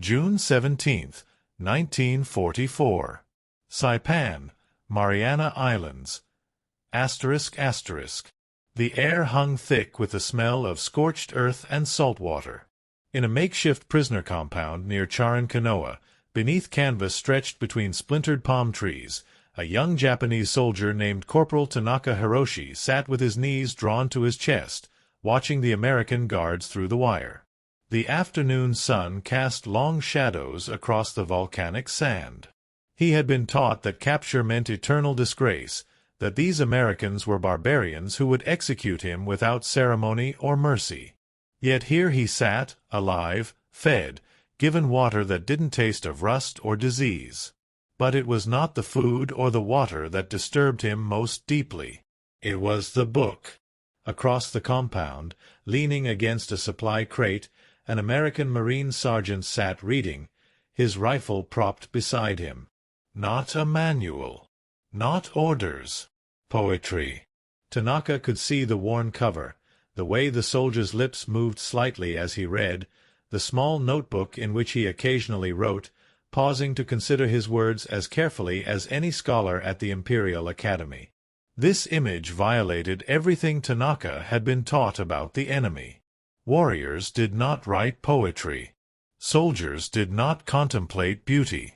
June 17, 1944. Saipan, Mariana Islands. ****. The air hung thick with the smell of scorched earth and salt water. In a makeshift prisoner compound near Charan Kanoa, beneath canvas stretched between splintered palm trees, a young Japanese soldier named Corporal Tanaka Hiroshi sat with his knees drawn to his chest, watching the American guards through the wire. The afternoon sun cast long shadows across the volcanic sand. He had been taught that capture meant eternal disgrace, that these Americans were barbarians who would execute him without ceremony or mercy. Yet here he sat, alive, fed, given water that didn't taste of rust or disease. But it was not the food or the water that disturbed him most deeply. It was the book. Across the compound, leaning against a supply crate, an American Marine sergeant sat reading, his rifle propped beside him. Not a manual. Not orders. Poetry. Tanaka could see the worn cover, the way the soldier's lips moved slightly as he read, the small notebook in which he occasionally wrote, pausing to consider his words as carefully as any scholar at the Imperial Academy. This image violated everything Tanaka had been taught about the enemy. Warriors did not write poetry. Soldiers did not contemplate beauty.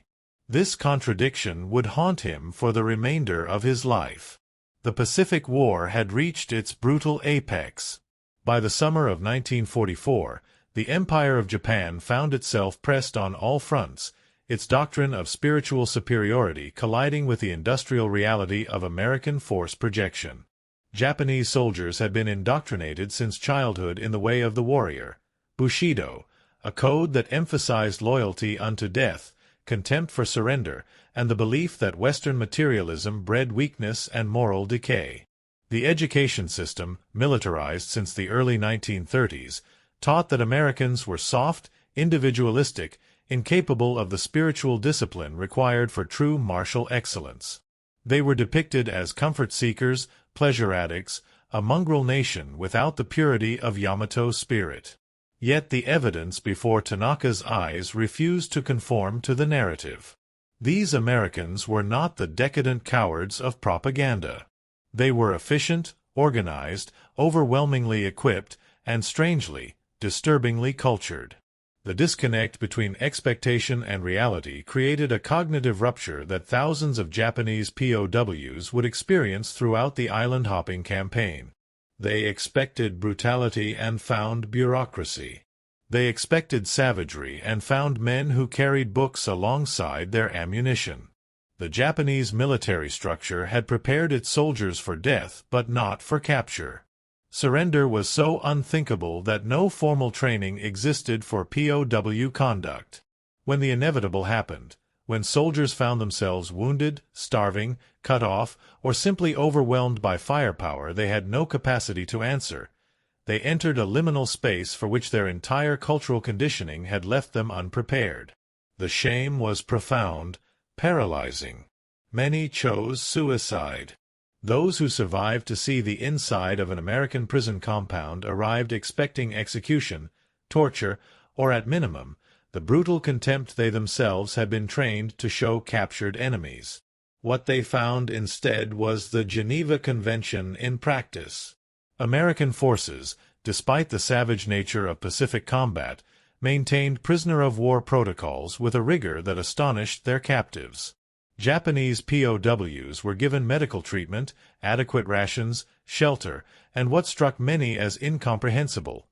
This contradiction would haunt him for the remainder of his life. The Pacific War had reached its brutal apex. By the summer of 1944, the Empire of Japan found itself pressed on all fronts, its doctrine of spiritual superiority colliding with the industrial reality of American force projection. Japanese soldiers had been indoctrinated since childhood in the way of the warrior, Bushido, a code that emphasized loyalty unto death, contempt for surrender, and the belief that Western materialism bred weakness and moral decay. The education system, militarized since the early 1930s, taught that Americans were soft, individualistic, incapable of the spiritual discipline required for true martial excellence. They were depicted as comfort seekers, pleasure addicts, a mongrel nation without the purity of Yamato spirit. Yet the evidence before Tanaka's eyes refused to conform to the narrative. These Americans were not the decadent cowards of propaganda. They were efficient, organized, overwhelmingly equipped, and strangely, disturbingly cultured. The disconnect between expectation and reality created a cognitive rupture that thousands of Japanese POWs would experience throughout the island-hopping campaign. They expected brutality and found bureaucracy. They expected savagery and found men who carried books alongside their ammunition. The Japanese military structure had prepared its soldiers for death but not for capture. Surrender was so unthinkable that no formal training existed for POW conduct. When the inevitable happened, when soldiers found themselves wounded, starving, cut off, or simply overwhelmed by firepower they had no capacity to answer, they entered a liminal space for which their entire cultural conditioning had left them unprepared. The shame was profound, paralyzing. Many chose suicide. Those who survived to see the inside of an American prison compound arrived expecting execution, torture, or at minimum, the brutal contempt they themselves had been trained to show captured enemies. What they found instead was the Geneva Convention in practice. American forces, despite the savage nature of Pacific combat, maintained prisoner-of-war protocols with a rigor that astonished their captives. Japanese POWs were given medical treatment, adequate rations, shelter, and what struck many as incomprehensible: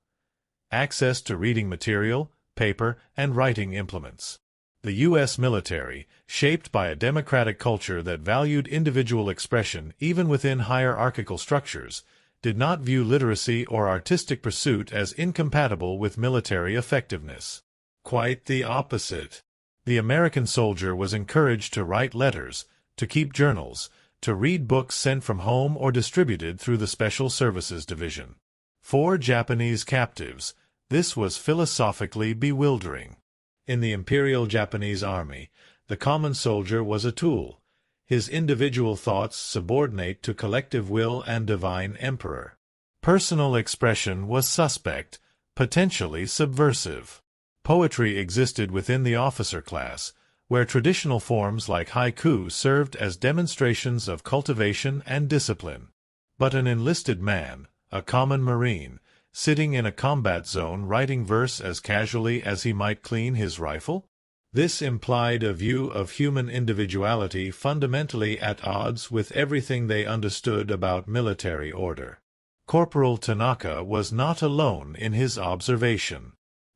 access to reading material, paper, and writing implements. The U.S. military, shaped by a democratic culture that valued individual expression even within hierarchical structures, did not view literacy or artistic pursuit as incompatible with military effectiveness. Quite the opposite. The American soldier was encouraged to write letters, to keep journals, to read books sent from home or distributed through the Special Services Division. For Japanese captives, this was philosophically bewildering. In the Imperial Japanese Army, the common soldier was a tool, his individual thoughts subordinate to collective will and divine emperor. Personal expression was suspect, potentially subversive. Poetry existed within the officer class, where traditional forms like haiku served as demonstrations of cultivation and discipline. But an enlisted man, a common marine, sitting in a combat zone writing verse as casually as he might clean his rifle? This implied a view of human individuality fundamentally at odds with everything they understood about military order. Corporal Tanaka was not alone in his observation.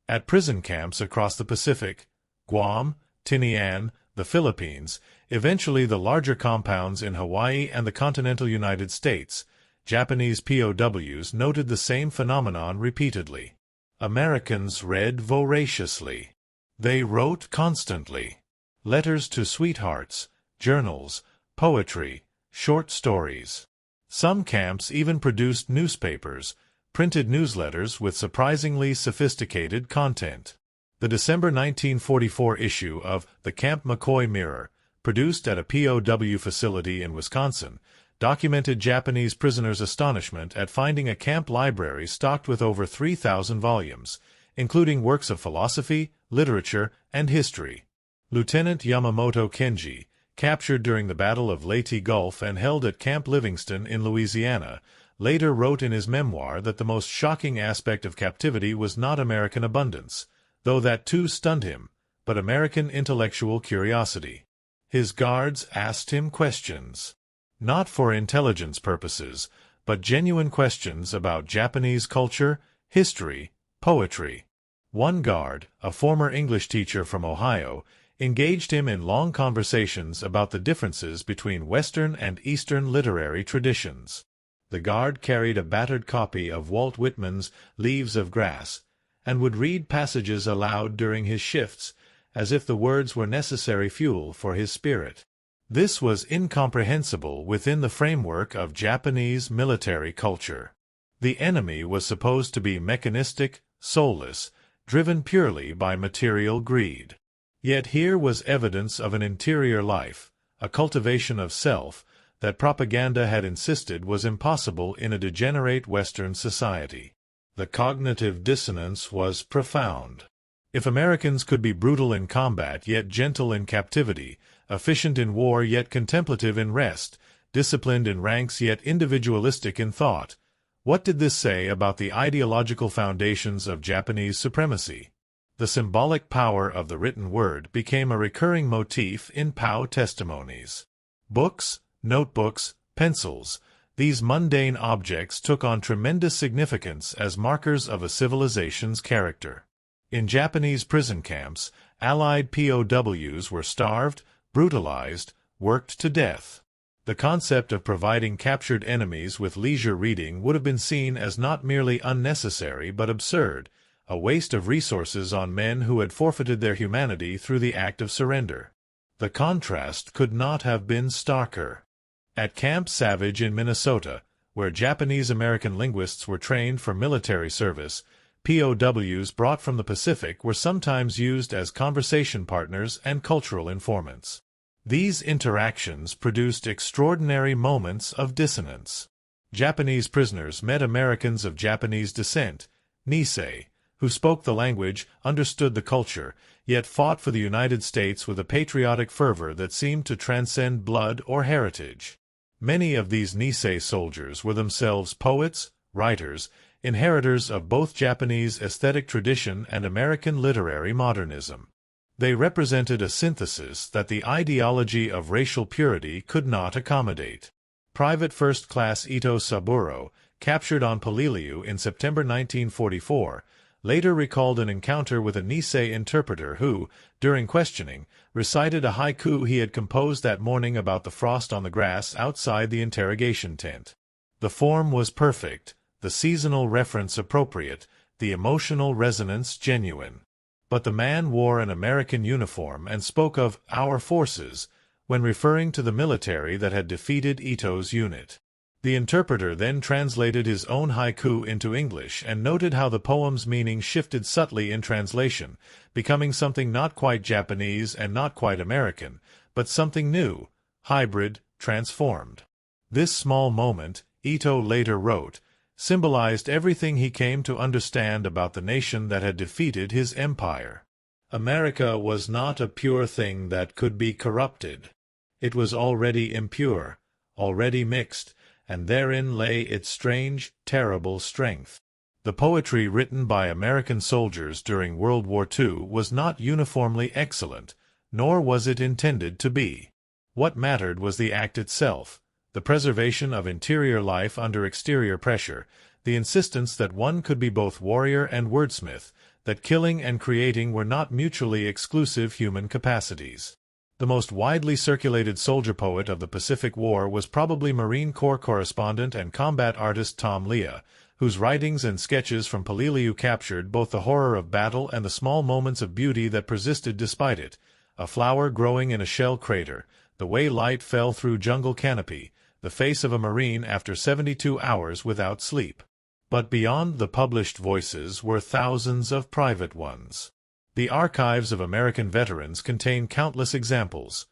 At prison camps across the Pacific, Guam, Tinian, the Philippines, eventually the larger compounds in Hawaii and the continental United States, Japanese POWs noted the same phenomenon repeatedly. Americans read voraciously. They wrote constantly. Letters to sweethearts, journals, poetry, short stories. Some camps even produced newspapers, printed newsletters with surprisingly sophisticated content. The December 1944 issue of the Camp McCoy Mirror, produced at a POW facility in Wisconsin, documented Japanese prisoners' astonishment at finding a camp library stocked with over 3,000 volumes, including works of philosophy, literature, and history. Lieutenant Yamamoto Kenji, captured during the Battle of Leyte Gulf and held at Camp Livingston in Louisiana, later wrote in his memoir that the most shocking aspect of captivity was not American abundance, though that too stunned him, but American intellectual curiosity. His guards asked him questions. Not for intelligence purposes, but genuine questions about Japanese culture, history, poetry. One guard, a former English teacher from Ohio, engaged him in long conversations about the differences between Western and Eastern literary traditions. The guard carried a battered copy of Walt Whitman's Leaves of Grass, and would read passages aloud during his shifts, as if the words were necessary fuel for his spirit. This was incomprehensible within the framework of Japanese military culture. The enemy was supposed to be mechanistic, soulless, driven purely by material greed. Yet here was evidence of an interior life, a cultivation of self, that propaganda had insisted was impossible in a degenerate Western society. The cognitive dissonance was profound. If Americans could be brutal in combat yet gentle in captivity, efficient in war yet contemplative in rest, disciplined in ranks yet individualistic in thought, what did this say about the ideological foundations of Japanese supremacy? The symbolic power of the written word became a recurring motif in POW testimonies. Books, notebooks, pencils, these mundane objects took on tremendous significance as markers of a civilization's character. In Japanese prison camps, Allied POWs were starved, brutalized, worked to death. The concept of providing captured enemies with leisure reading would have been seen as not merely unnecessary but absurd, a waste of resources on men who had forfeited their humanity through the act of surrender. The contrast could not have been starker. At Camp Savage in Minnesota, where Japanese-American linguists were trained for military service, POWs brought from the Pacific were sometimes used as conversation partners and cultural informants. These interactions produced extraordinary moments of dissonance. Japanese prisoners met Americans of Japanese descent, Nisei, who spoke the language, understood the culture, yet fought for the United States with a patriotic fervor that seemed to transcend blood or heritage. Many of these Nisei soldiers were themselves poets, writers, inheritors of both Japanese aesthetic tradition and American literary modernism. They represented a synthesis that the ideology of racial purity could not accommodate. Private First Class Ito Saburo, captured on Polilliu in September 1944, later recalled an encounter with a Nisei interpreter who, during questioning, recited a haiku he had composed that morning about the frost on the grass outside the interrogation tent. The form was perfect, the seasonal reference appropriate, the emotional resonance genuine. But the man wore an American uniform and spoke of "our forces" when referring to the military that had defeated Ito's unit. The interpreter then translated his own haiku into English and noted how the poem's meaning shifted subtly in translation, becoming something not quite Japanese and not quite American, but something new, hybrid, transformed. This small moment, Ito later wrote, symbolized everything he came to understand about the nation that had defeated his empire. America was not a pure thing that could be corrupted. It was already impure, already mixed, and therein lay its strange, terrible strength. The poetry written by American soldiers during World War II was not uniformly excellent, nor was it intended to be. What mattered was the act itself, the preservation of interior life under exterior pressure, the insistence that one could be both warrior and wordsmith, that killing and creating were not mutually exclusive human capacities. The most widely circulated soldier poet of the Pacific War was probably Marine Corps correspondent and combat artist Tom Lea, whose writings and sketches from Peleliu captured both the horror of battle and the small moments of beauty that persisted despite it: a flower growing in a shell crater, the way light fell through jungle canopy, the face of a Marine after 72 hours without sleep. But beyond the published voices were thousands of private ones. The archives of American veterans contain countless examples.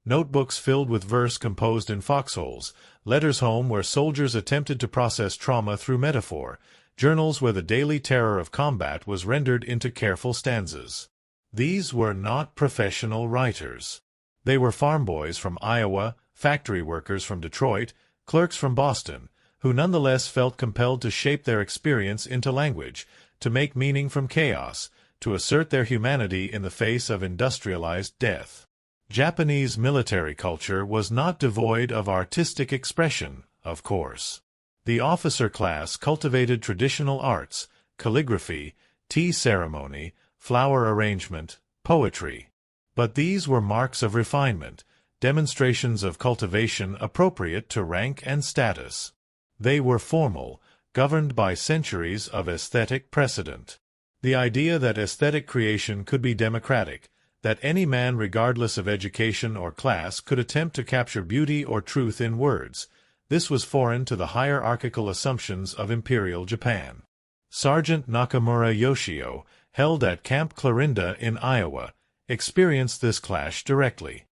Notebooks filled with verse composed in foxholes, letters home where soldiers attempted to process trauma through metaphor, journals where the daily terror of combat was rendered into careful stanzas. These were not professional writers. They were farm boys from Iowa, factory workers from Detroit, clerks from Boston, who nonetheless felt compelled to shape their experience into language, to make meaning from chaos, to assert their humanity in the face of industrialized death. Japanese military culture was not devoid of artistic expression, of course. The officer class cultivated traditional arts, calligraphy, tea ceremony, flower arrangement, poetry. But these were marks of refinement, demonstrations of cultivation appropriate to rank and status. They were formal, governed by centuries of aesthetic precedent. The idea that aesthetic creation could be democratic, that any man regardless of education or class could attempt to capture beauty or truth in words, this was foreign to the hierarchical assumptions of Imperial Japan. Sergeant Nakamura Yoshio, held at Camp Clarinda in Iowa, experienced this clash directly.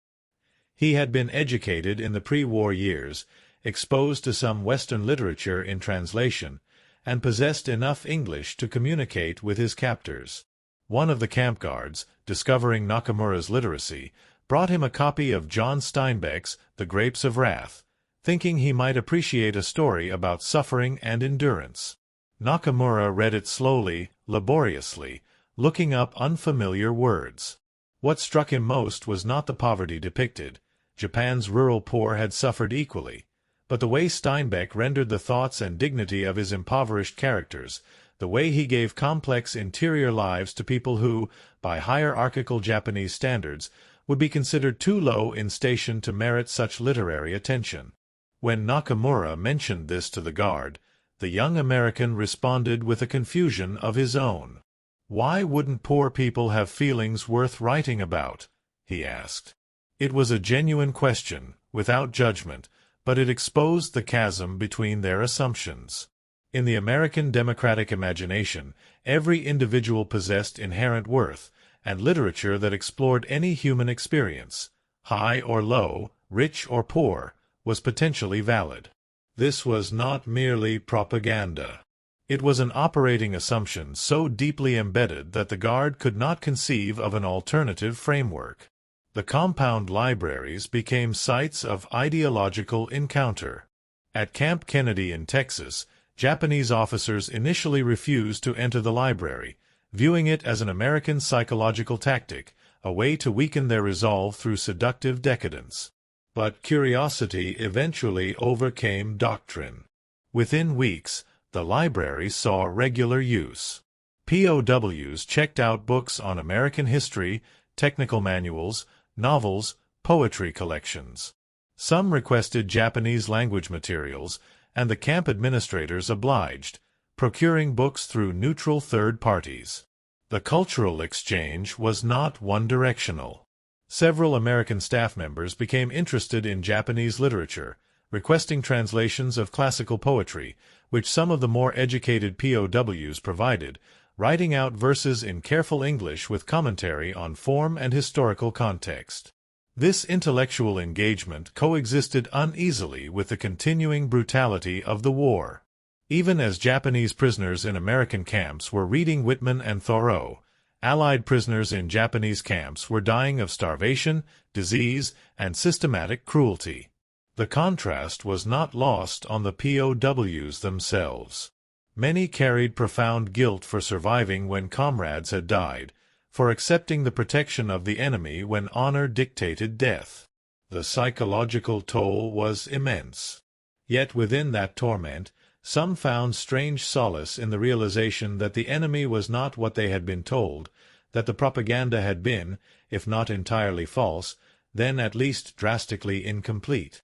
He had been educated in the pre-war years, exposed to some Western literature in translation, and possessed enough English to communicate with his captors. One of the camp guards, discovering Nakamura's literacy, brought him a copy of John Steinbeck's The Grapes of Wrath, thinking he might appreciate a story about suffering and endurance. Nakamura read it slowly, laboriously, looking up unfamiliar words. What struck him most was not the poverty depicted. Japan's rural poor had suffered equally. But the way Steinbeck rendered the thoughts and dignity of his impoverished characters, the way he gave complex interior lives to people who, by hierarchical Japanese standards, would be considered too low in station to merit such literary attention. When Nakamura mentioned this to the guard, the young American responded with a confusion of his own. "Why wouldn't poor people have feelings worth writing about?" he asked. It was a genuine question, without judgment, but it exposed the chasm between their assumptions. In the American democratic imagination, every individual possessed inherent worth, and literature that explored any human experience, high or low, rich or poor, was potentially valid. This was not merely propaganda. It was an operating assumption so deeply embedded that the guard could not conceive of an alternative framework. The compound libraries became sites of ideological encounter. At Camp Kennedy in Texas, Japanese officers initially refused to enter the library, viewing it as an American psychological tactic, a way to weaken their resolve through seductive decadence. But curiosity eventually overcame doctrine. Within weeks, the library saw regular use. POWs checked out books on American history, technical manuals, novels, poetry collections. Some requested Japanese language materials, and the camp administrators obliged, procuring books through neutral third parties. The cultural exchange was not one-directional. Several American staff members became interested in Japanese literature, requesting translations of classical poetry, which some of the more educated POWs provided, writing out verses in careful English with commentary on form and historical context. This intellectual engagement coexisted uneasily with the continuing brutality of the war. Even as Japanese prisoners in American camps were reading Whitman and Thoreau, Allied prisoners in Japanese camps were dying of starvation, disease, and systematic cruelty. The contrast was not lost on the POWs themselves. Many carried profound guilt for surviving when comrades had died, for accepting the protection of the enemy when honor dictated death. The psychological toll was immense. Yet within that torment, some found strange solace in the realization that the enemy was not what they had been told, that the propaganda had been, if not entirely false, then at least drastically incomplete.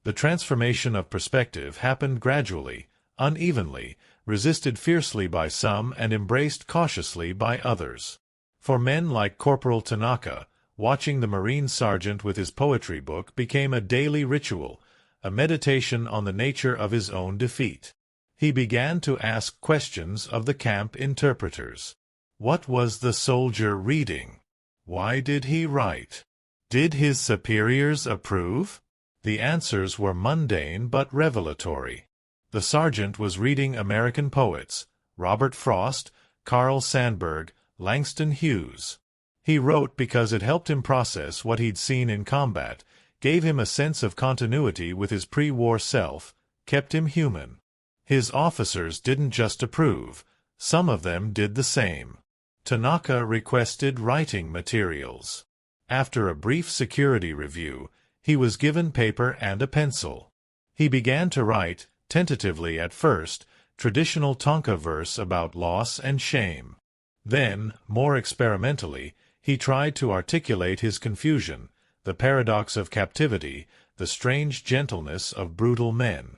The transformation of perspective happened gradually, unevenly, resisted fiercely by some and embraced cautiously by others. For men like Corporal Tanaka, watching the Marine sergeant with his poetry book became a daily ritual, a meditation on the nature of his own defeat. He began to ask questions of the camp interpreters. What was the soldier reading? Why did he write? Did his superiors approve? The answers were mundane but revelatory. The sergeant was reading American poets, Robert Frost, Carl Sandburg, Langston Hughes. He wrote because it helped him process what he'd seen in combat, gave him a sense of continuity with his pre-war self, kept him human. His officers didn't just approve, some of them did the same. Tanaka requested writing materials. After a brief security review, he was given paper and a pencil. He began to write, tentatively at first, traditional Tonka verse about loss and shame. Then, more experimentally, he tried to articulate his confusion, the paradox of captivity, the strange gentleness of brutal men.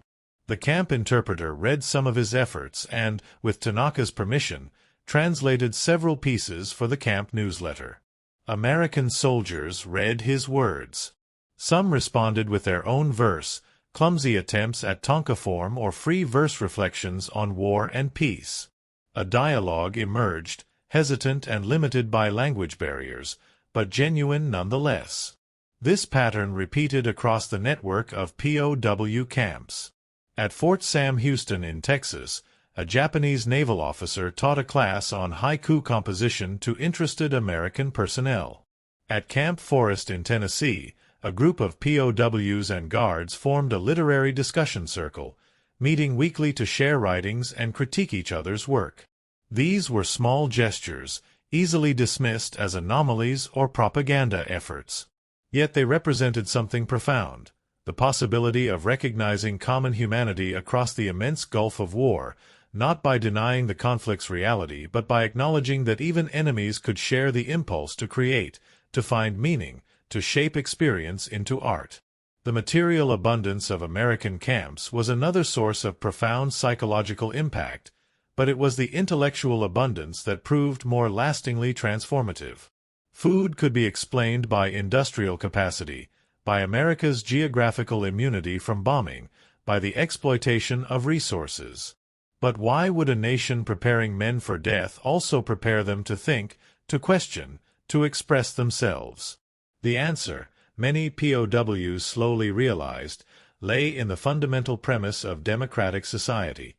The camp interpreter read some of his efforts and, with Tanaka's permission, translated several pieces for the camp newsletter. American soldiers read his words. Some responded with their own verse, clumsy attempts at Tonka form or free verse reflections on war and peace. A dialogue emerged, hesitant and limited by language barriers, but genuine nonetheless. This pattern repeated across the network of POW camps. At Fort Sam Houston in Texas, a Japanese naval officer taught a class on haiku composition to interested American personnel. At Camp Forest in Tennessee, a group of POWs and guards formed a literary discussion circle, meeting weekly to share writings and critique each other's work. These were small gestures, easily dismissed as anomalies or propaganda efforts. Yet they represented something profound. The possibility of recognizing common humanity across the immense gulf of war, not by denying the conflict's reality but by acknowledging that even enemies could share the impulse to create, to find meaning, to shape experience into art. The material abundance of American camps was another source of profound psychological impact, but it was the intellectual abundance that proved more lastingly transformative. Food could be explained by industrial capacity, by America's geographical immunity from bombing, by the exploitation of resources. But why would a nation preparing men for death also prepare them to think, to question, to express themselves? The answer, many POWs slowly realized, lay in the fundamental premise of democratic society,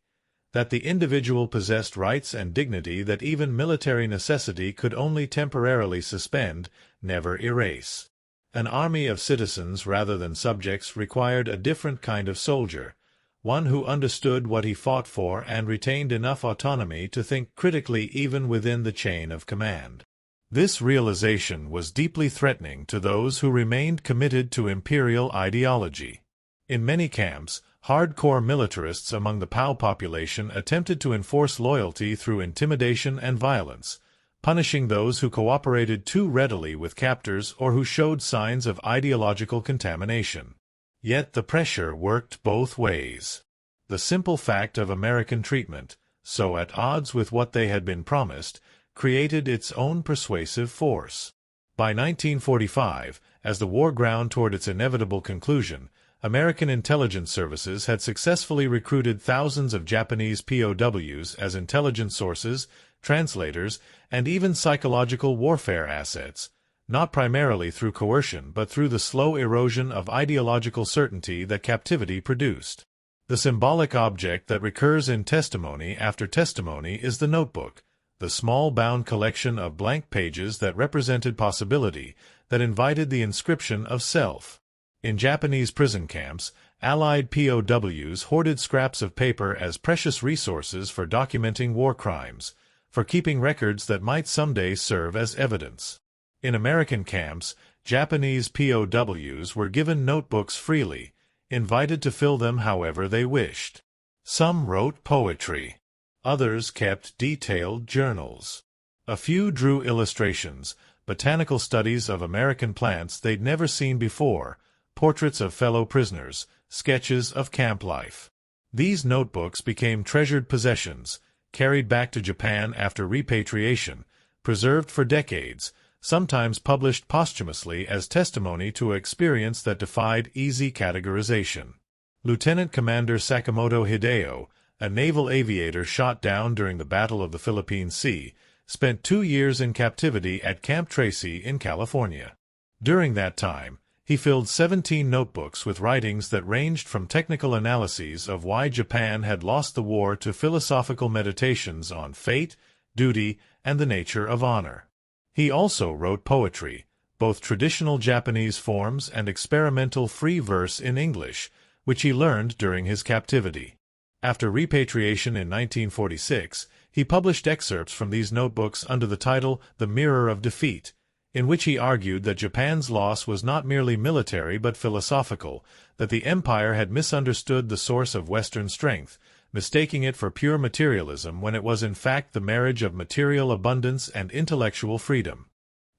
that the individual possessed rights and dignity that even military necessity could only temporarily suspend, never erase. An army of citizens rather than subjects required a different kind of soldier, one who understood what he fought for and retained enough autonomy to think critically even within the chain of command. This realization was deeply threatening to those who remained committed to imperial ideology. In many camps, hardcore militarists among the POW population attempted to enforce loyalty through intimidation and violence, punishing those who cooperated too readily with captors or who showed signs of ideological contamination. Yet the pressure worked both ways. The simple fact of American treatment, so at odds with what they had been promised, created its own persuasive force. By 1945, as the war ground toward its inevitable conclusion, American intelligence services had successfully recruited thousands of Japanese POWs as intelligence sources, translators, and even psychological warfare assets, not primarily through coercion but through the slow erosion of ideological certainty that captivity produced. The symbolic object that recurs in testimony after testimony is the notebook, the small bound collection of blank pages that represented possibility, that invited the inscription of self. In Japanese prison camps, Allied POWs hoarded scraps of paper as precious resources for documenting war crimes, for keeping records that might someday serve as evidence. In American camps, Japanese POWs were given notebooks freely, invited to fill them however they wished. Some wrote poetry. Others kept detailed journals. A few drew illustrations, botanical studies of American plants they'd never seen before, portraits of fellow prisoners, sketches of camp life. These notebooks became treasured possessions, carried back to Japan after repatriation, preserved for decades, sometimes published posthumously as testimony to an experience that defied easy categorization. Lieutenant Commander Sakamoto Hideo, a naval aviator shot down during the Battle of the Philippine Sea, spent 2 years in captivity at Camp Tracy in California. During that time, he filled 17 notebooks with writings that ranged from technical analyses of why Japan had lost the war to philosophical meditations on fate, duty, and the nature of honor. He also wrote poetry, both traditional Japanese forms and experimental free verse in English, which he learned during his captivity. After repatriation in 1946, he published excerpts from these notebooks under the title The Mirror of Defeat, in which he argued that Japan's loss was not merely military but philosophical, that the empire had misunderstood the source of Western strength, mistaking it for pure materialism when it was in fact the marriage of material abundance and intellectual freedom.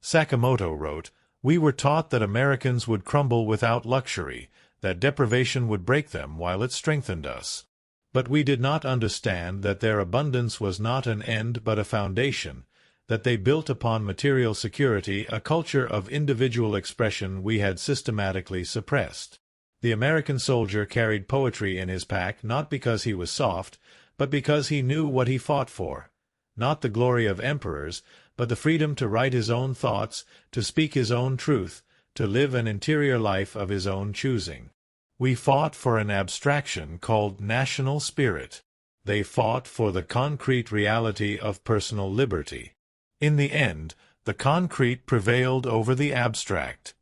Sakamoto wrote, "We were taught that Americans would crumble without luxury, that deprivation would break them while it strengthened us. But we did not understand that their abundance was not an end but a foundation, that they built upon material security a culture of individual expression we had systematically suppressed." The American soldier carried poetry in his pack not because he was soft, but because he knew what he fought for. Not the glory of emperors, but the freedom to write his own thoughts, to speak his own truth, to live an interior life of his own choosing. We fought for an abstraction called national spirit. They fought for the concrete reality of personal liberty. In the end, the concrete prevailed over the abstract.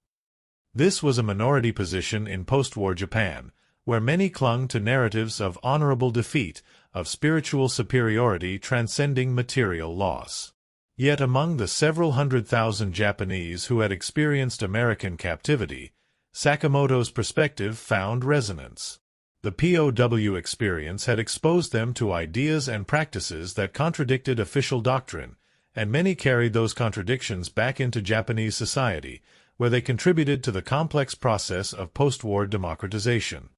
This was a minority position in post-war Japan, where many clung to narratives of honorable defeat, of spiritual superiority transcending material loss. Yet among the several 100,000 Japanese who had experienced American captivity, Sakamoto's perspective found resonance. The POW experience had exposed them to ideas and practices that contradicted official doctrine, and many carried those contradictions back into Japanese society, where they contributed to the complex process of post-war democratization.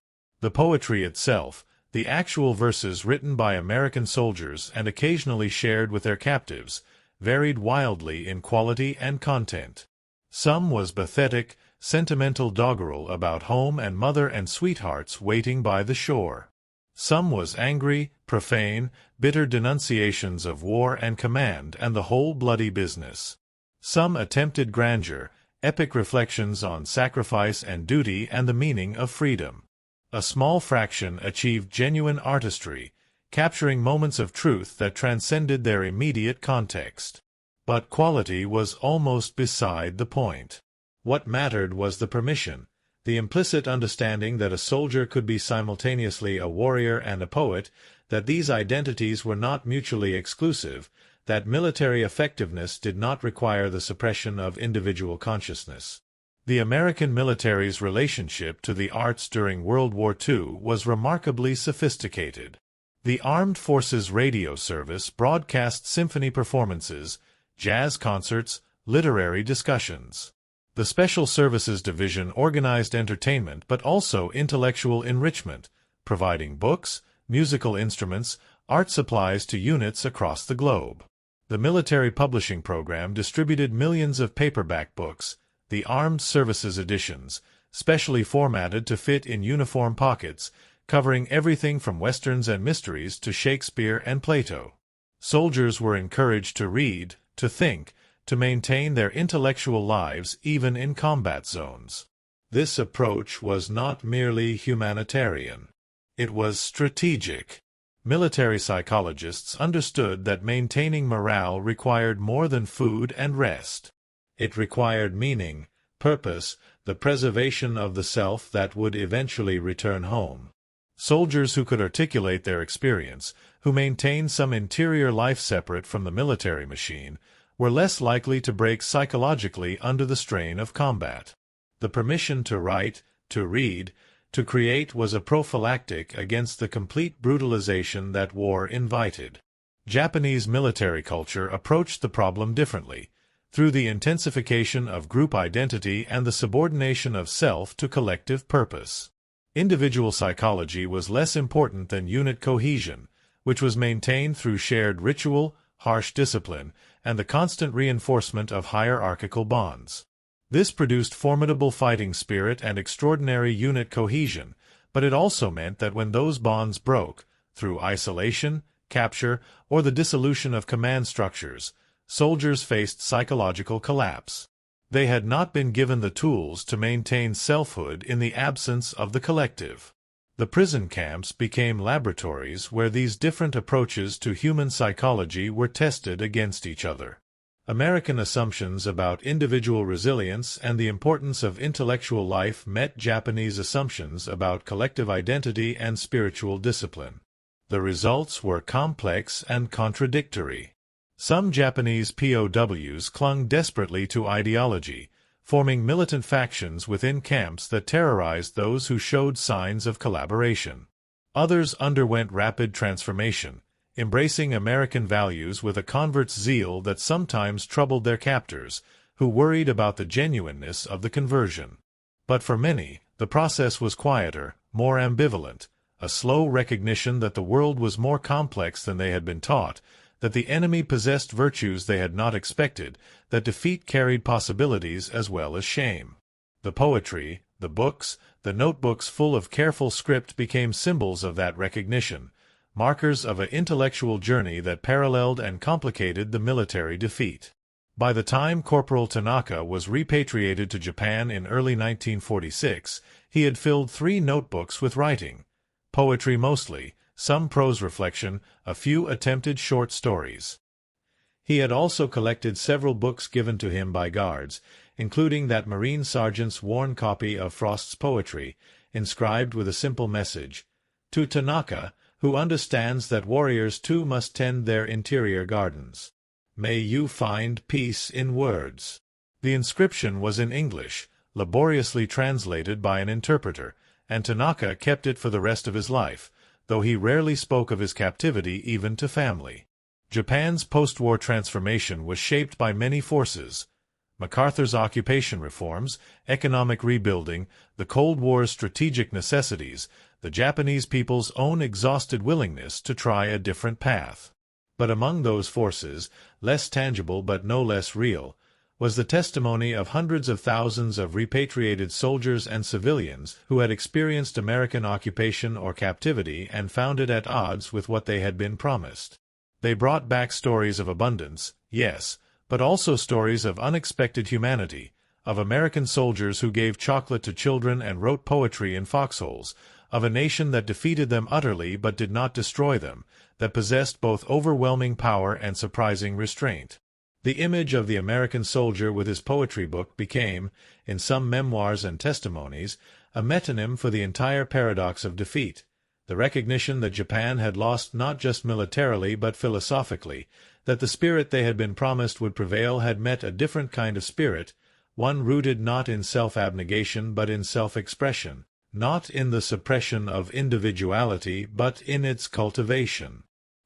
The poetry itself, the actual verses written by American soldiers and occasionally shared with their captives, varied wildly in quality and content. Some was pathetic, sentimental doggerel about home and mother and sweethearts waiting by the shore. Some was angry, profane, bitter denunciations of war and command and the whole bloody business. Some attempted grandeur, epic reflections on sacrifice and duty and the meaning of freedom. A small fraction achieved genuine artistry, capturing moments of truth that transcended their immediate context. But quality was almost beside the point. What mattered was the permission, the implicit understanding that a soldier could be simultaneously a warrior and a poet, that these identities were not mutually exclusive, that military effectiveness did not require the suppression of individual consciousness. The American military's relationship to the arts during World War II was remarkably sophisticated. The Armed Forces Radio Service broadcast symphony performances, jazz concerts, literary discussions. The Special Services Division organized entertainment but also intellectual enrichment, providing books, musical instruments, art supplies to units across the globe. The military publishing program distributed millions of paperback books, the Armed Services editions, specially formatted to fit in uniform pockets, covering everything from westerns and mysteries to Shakespeare and Plato. Soldiers were encouraged to read, to think, to maintain their intellectual lives even in combat zones. This approach was not merely humanitarian. It was strategic. Military psychologists understood that maintaining morale required more than food and rest. It required meaning, purpose, the preservation of the self that would eventually return home. Soldiers who could articulate their experience, who maintained some interior life separate from the military machine, were less likely to break psychologically under the strain of combat. The permission to write, to read, to create was a prophylactic against the complete brutalization that war invited. Japanese military culture approached the problem differently, through the intensification of group identity and the subordination of self to collective purpose. Individual psychology was less important than unit cohesion, which was maintained through shared ritual, harsh discipline, and the constant reinforcement of hierarchical bonds. This produced formidable fighting spirit and extraordinary unit cohesion, but it also meant that when those bonds broke, through isolation, capture, or the dissolution of command structures, soldiers faced psychological collapse. They had not been given the tools to maintain selfhood in the absence of the collective. The prison camps became laboratories where these different approaches to human psychology were tested against each other. American assumptions about individual resilience and the importance of intellectual life met Japanese assumptions about collective identity and spiritual discipline. The results were complex and contradictory. Some Japanese POWs clung desperately to ideology, forming militant factions within camps that terrorized those who showed signs of collaboration. Others underwent rapid transformation, embracing American values with a convert's zeal that sometimes troubled their captors, who worried about the genuineness of the conversion. But for many, the process was quieter, more ambivalent, a slow recognition that the world was more complex than they had been taught, that the enemy possessed virtues they had not expected, that defeat carried possibilities as well as shame. The poetry, the books, the notebooks full of careful script became symbols of that recognition, markers of an intellectual journey that paralleled and complicated the military defeat. By the time Corporal Tanaka was repatriated to Japan in early 1946, he had filled 3 notebooks with writing, poetry mostly, some prose reflection, a few attempted short stories. He had also collected several books given to him by guards, including that Marine sergeant's worn copy of Frost's poetry, inscribed with a simple message, "To Tanaka, who understands that warriors too must tend their interior gardens. May you find peace in words." The inscription was in English, laboriously translated by an interpreter, and Tanaka kept it for the rest of his life, though he rarely spoke of his captivity even to family. Japan's post-war transformation was shaped by many forces: MacArthur's occupation reforms, economic rebuilding, the Cold War's strategic necessities, the Japanese people's own exhausted willingness to try a different path. But among those forces, less tangible but no less real, was the testimony of hundreds of thousands of repatriated soldiers and civilians who had experienced American occupation or captivity and found it at odds with what they had been promised. They brought back stories of abundance, yes, but also stories of unexpected humanity, of American soldiers who gave chocolate to children and wrote poetry in foxholes, of a nation that defeated them utterly but did not destroy them, that possessed both overwhelming power and surprising restraint. The image of the American soldier with his poetry book became, in some memoirs and testimonies, a metonym for the entire paradox of defeat, the recognition that Japan had lost not just militarily but philosophically, that the spirit they had been promised would prevail had met a different kind of spirit, one rooted not in self-abnegation but in self-expression, not in the suppression of individuality but in its cultivation.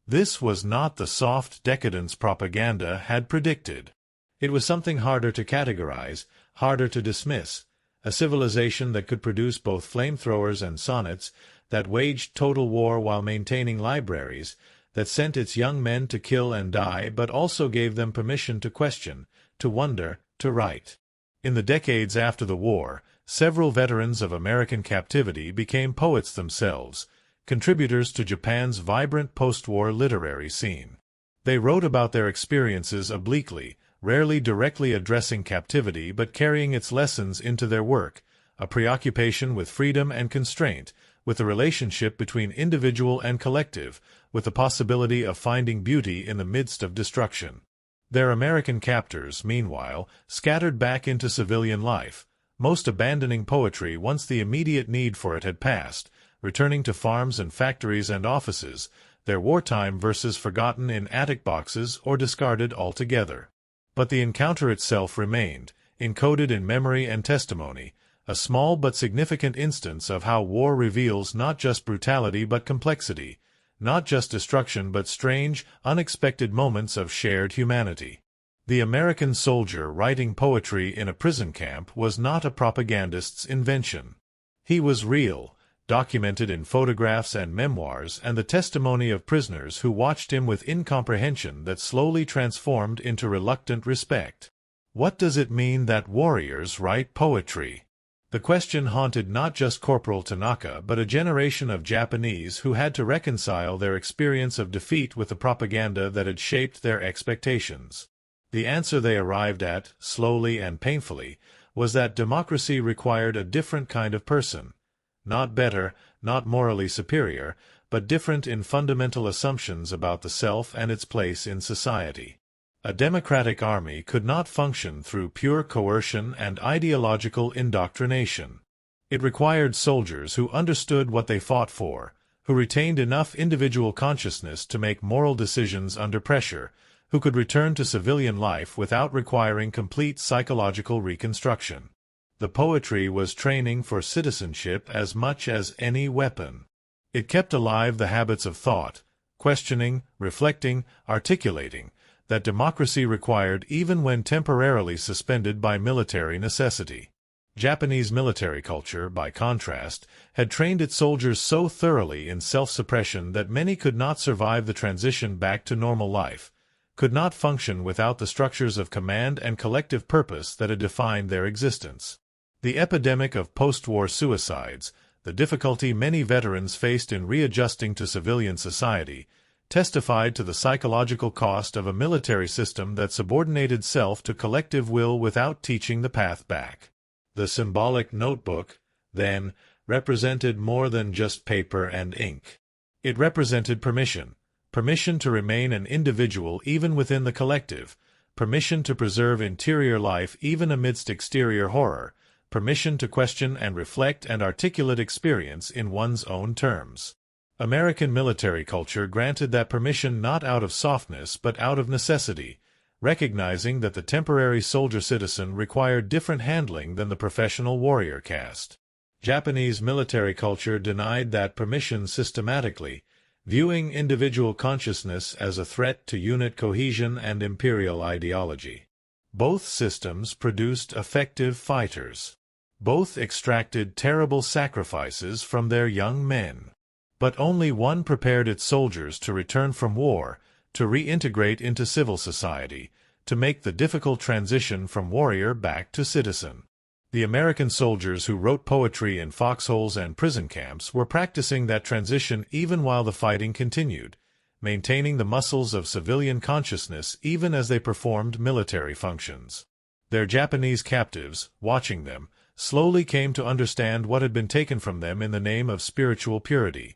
This was not the soft decadence propaganda had predicted. It was something harder to categorize, harder to dismiss, a civilization that could produce both flamethrowers and sonnets, that waged total war while maintaining libraries, that sent its young men to kill and die but also gave them permission to question, to wonder, to write. In the decades after the war, several veterans of American captivity became poets themselves, contributors to Japan's vibrant post-war literary scene. They wrote about their experiences obliquely, rarely directly addressing captivity but carrying its lessons into their work, a preoccupation with freedom and constraint, with the relationship between individual and collective, with the possibility of finding beauty in the midst of destruction. Their American captors, meanwhile, scattered back into civilian life, most abandoning poetry once the immediate need for it had passed, returning to farms and factories and offices, their wartime verses forgotten in attic boxes or discarded altogether. But the encounter itself remained, encoded in memory and testimony, a small but significant instance of how war reveals not just brutality but complexity, not just destruction but strange, unexpected moments of shared humanity. The American soldier writing poetry in a prison camp was not a propagandist's invention. He was real, documented in photographs and memoirs and the testimony of prisoners who watched him with incomprehension that slowly transformed into reluctant respect. What does it mean that warriors write poetry? The question haunted not just Corporal Tanaka but a generation of Japanese who had to reconcile their experience of defeat with the propaganda that had shaped their expectations. The answer they arrived at, slowly and painfully, was that democracy required a different kind of person. Not better, not morally superior, but different in fundamental assumptions about the self and its place in society. A democratic army could not function through pure coercion and ideological indoctrination. It required soldiers who understood what they fought for, who retained enough individual consciousness to make moral decisions under pressure, who could return to civilian life without requiring complete psychological reconstruction. The poetry was training for citizenship as much as any weapon. It kept alive the habits of thought, questioning, reflecting, articulating, that democracy required even when temporarily suspended by military necessity. Japanese military culture, by contrast, had trained its soldiers so thoroughly in self-suppression that many could not survive the transition back to normal life, could not function without the structures of command and collective purpose that had defined their existence. The epidemic of post-war suicides, the difficulty many veterans faced in readjusting to civilian society, testified to the psychological cost of a military system that subordinated self to collective will without teaching the path back. The symbolic notebook, then, represented more than just paper and ink. It represented permission to remain an individual even within the collective, permission to preserve interior life even amidst exterior horror, permission to question and reflect and articulate experience in one's own terms. American military culture granted that permission not out of softness but out of necessity, recognizing that the temporary soldier-citizen required different handling than the professional warrior caste. Japanese military culture denied that permission systematically, viewing individual consciousness as a threat to unit cohesion and imperial ideology. Both systems produced effective fighters. Both extracted terrible sacrifices from their young men. But only one prepared its soldiers to return from war, to reintegrate into civil society, to make the difficult transition from warrior back to citizen. The American soldiers who wrote poetry in foxholes and prison camps were practicing that transition even while the fighting continued, maintaining the muscles of civilian consciousness even as they performed military functions. Their Japanese captives, watching them, slowly came to understand what had been taken from them in the name of spiritual purity.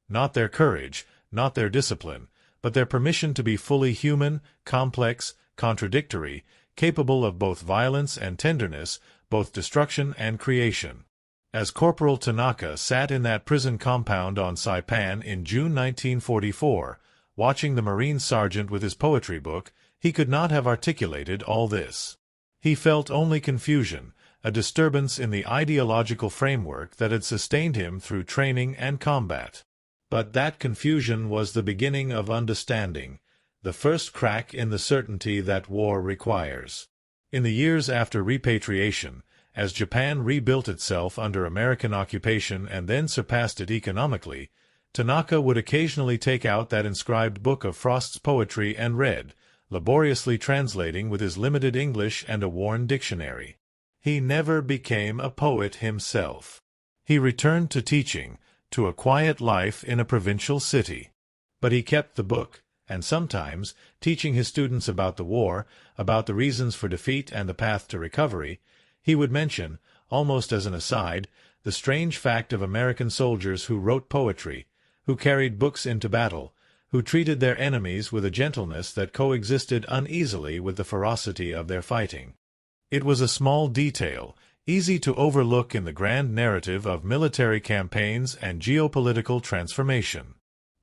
Not their courage, not their discipline, but their permission to be fully human, complex, contradictory, capable of both violence and tenderness, both destruction and creation. As Corporal Tanaka sat in that prison compound on Saipan in June 1944, watching the Marine sergeant with his poetry book, he could not have articulated all this. He felt only confusion, a disturbance in the ideological framework that had sustained him through training and combat. But that confusion was the beginning of understanding, the first crack in the certainty that war requires. In the years after repatriation, as Japan rebuilt itself under American occupation and then surpassed it economically, Tanaka would occasionally take out that inscribed book of Frost's poetry and read, laboriously translating with his limited English and a worn dictionary. He never became a poet himself. He returned to teaching, to a quiet life in a provincial city. But he kept the book, and sometimes, teaching his students about the war, about the reasons for defeat and the path to recovery, he would mention, almost as an aside, the strange fact of American soldiers who wrote poetry, who carried books into battle, who treated their enemies with a gentleness that coexisted uneasily with the ferocity of their fighting. It was a small detail, easy to overlook in the grand narrative of military campaigns and geopolitical transformation.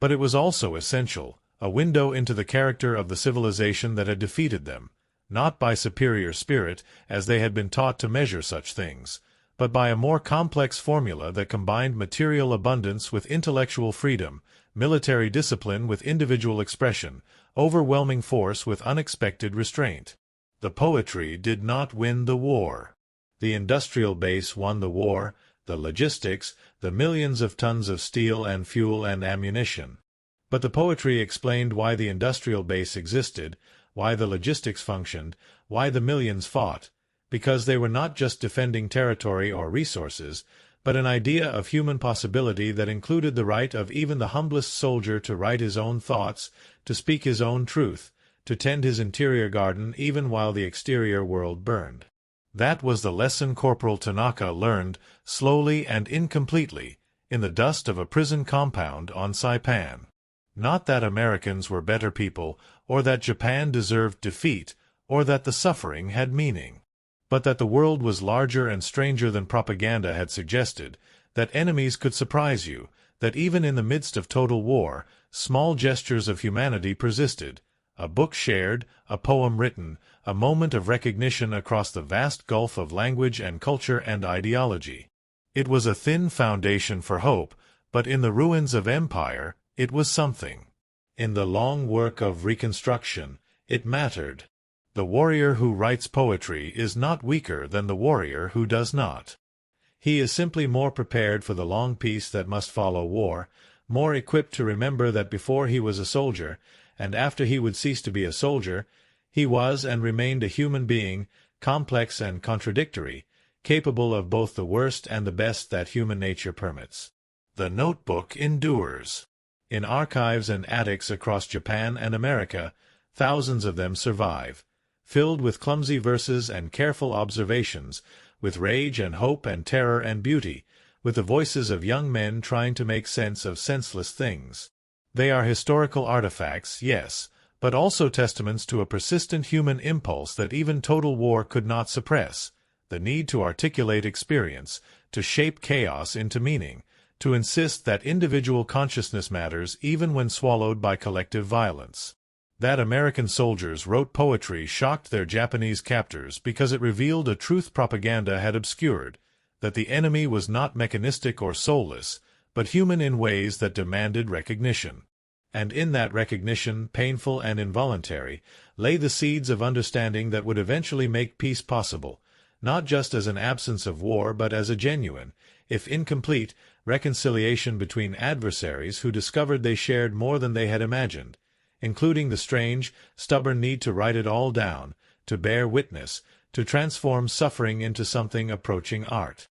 But it was also essential, a window into the character of the civilization that had defeated them, not by superior spirit, as they had been taught to measure such things, but by a more complex formula that combined material abundance with intellectual freedom, military discipline with individual expression, overwhelming force with unexpected restraint. The poetry did not win the war. The industrial base won the war, the logistics, the millions of tons of steel and fuel and ammunition. But the poetry explained why the industrial base existed, why the logistics functioned, why the millions fought, because they were not just defending territory or resources, but an idea of human possibility that included the right of even the humblest soldier to write his own thoughts, to speak his own truth, to tend his interior garden even while the exterior world burned. That was the lesson Corporal Tanaka learned, slowly and incompletely, in the dust of a prison compound on Saipan. Not that Americans were better people, or that Japan deserved defeat, or that the suffering had meaning, but that the world was larger and stranger than propaganda had suggested, that enemies could surprise you, that even in the midst of total war, small gestures of humanity persisted, a book shared, a poem written, a moment of recognition across the vast gulf of language and culture and ideology. It was a thin foundation for hope, but in the ruins of empire, it was something. In the long work of reconstruction, it mattered. The warrior who writes poetry is not weaker than the warrior who does not. He is simply more prepared for the long peace that must follow war, more equipped to remember that before he was a soldier, and after he would cease to be a soldier, he was and remained a human being, complex and contradictory, capable of both the worst and the best that human nature permits. The notebook endures. In archives and attics across Japan and America, thousands of them survive, filled with clumsy verses and careful observations, with rage and hope and terror and beauty, with the voices of young men trying to make sense of senseless things. They are historical artifacts, yes, but also testaments to a persistent human impulse that even total war could not suppress, the need to articulate experience, to shape chaos into meaning, to insist that individual consciousness matters even when swallowed by collective violence. That American soldiers wrote poetry shocked their Japanese captors because it revealed a truth propaganda had obscured, that the enemy was not mechanistic or soulless, but human in ways that demanded recognition. And in that recognition, painful and involuntary, lay the seeds of understanding that would eventually make peace possible, not just as an absence of war but as a genuine, if incomplete, reconciliation between adversaries who discovered they shared more than they had imagined, including the strange, stubborn need to write it all down, to bear witness, to transform suffering into something approaching art.